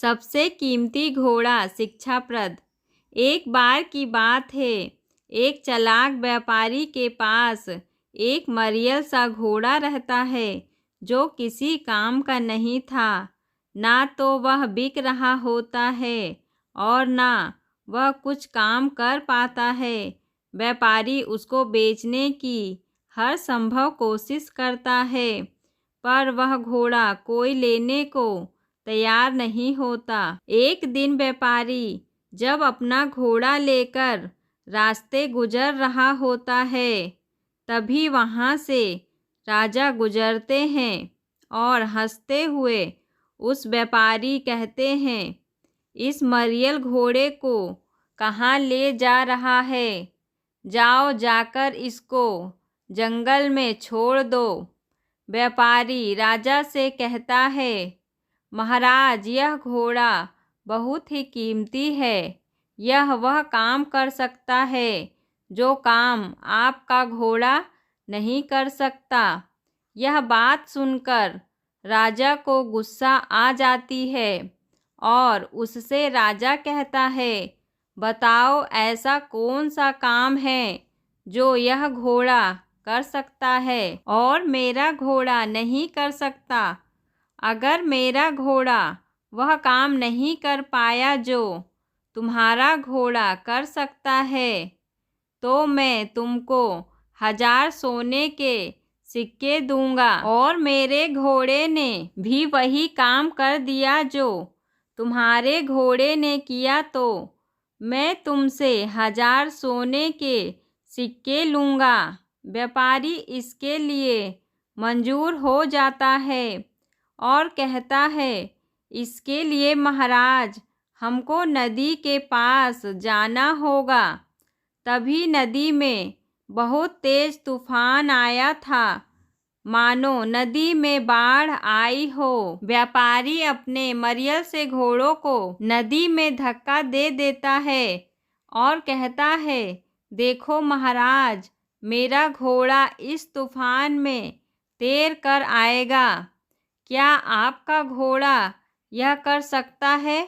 सबसे कीमती घोड़ा शिक्षाप्रद। एक बार की बात है, एक चालाक व्यापारी के पास एक मरियल सा घोड़ा रहता है जो किसी काम का नहीं था। ना तो वह बिक रहा होता है और ना वह कुछ काम कर पाता है। व्यापारी उसको बेचने की हर संभव कोशिश करता है, पर वह घोड़ा कोई लेने को तैयार नहीं होता। एक दिन व्यापारी जब अपना घोड़ा लेकर रास्ते गुजर रहा होता है, तभी वहाँ से राजा गुजरते हैं और हंसते हुए उस व्यापारी कहते हैं, इस मरियल घोड़े को कहाँ ले जा रहा है? जाओ जाकर इसको जंगल में छोड़ दो। व्यापारी राजा से कहता है, महाराज, यह घोड़ा बहुत ही कीमती है। यह वह काम कर सकता है जो काम आपका घोड़ा नहीं कर सकता। यह बात सुनकर राजा को गुस्सा आ जाती है और उससे राजा कहता है, बताओ ऐसा कौन सा काम है जो यह घोड़ा कर सकता है और मेरा घोड़ा नहीं कर सकता। अगर मेरा घोड़ा वह काम नहीं कर पाया जो तुम्हारा घोड़ा कर सकता है, तो मैं तुमको 1000 सोने के सिक्के दूंगा। और मेरे घोड़े ने भी वही काम कर दिया जो तुम्हारे घोड़े ने किया, तो मैं तुमसे 1000 सोने के सिक्के लूँगा। व्यापारी इसके लिए मंजूर हो जाता है और कहता है, इसके लिए महाराज हमको नदी के पास जाना होगा। तभी नदी में बहुत तेज तूफान आया था, मानो नदी में बाढ़ आई हो। व्यापारी अपने मरियल से घोड़ों को नदी में धक्का दे देता है और कहता है, देखो महाराज, मेरा घोड़ा इस तूफान में तैर कर आएगा। क्या आपका घोड़ा यह कर सकता है?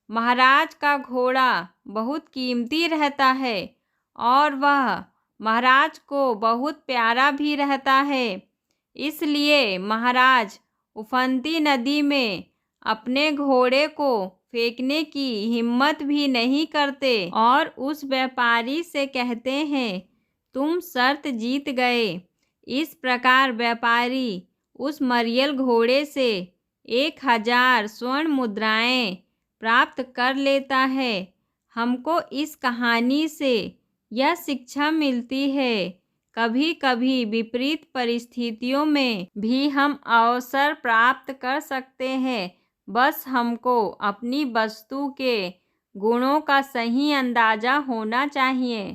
महाराज का घोड़ा बहुत कीमती रहता है और वह महाराज को बहुत प्यारा भी रहता है। इसलिए महाराज उफनती नदी में अपने घोड़े को फेंकने की हिम्मत भी नहीं करते और उस व्यापारी से कहते हैं, तुम शर्त जीत गए। इस प्रकार व्यापारी उस मरियल घोड़े से 1000 स्वर्ण मुद्राएं प्राप्त कर लेता है। हमको इस कहानी से यह शिक्षा मिलती है, कभी कभी विपरीत परिस्थितियों में भी हम अवसर प्राप्त कर सकते हैं। बस हमको अपनी वस्तु के गुणों का सही अंदाजा होना चाहिए।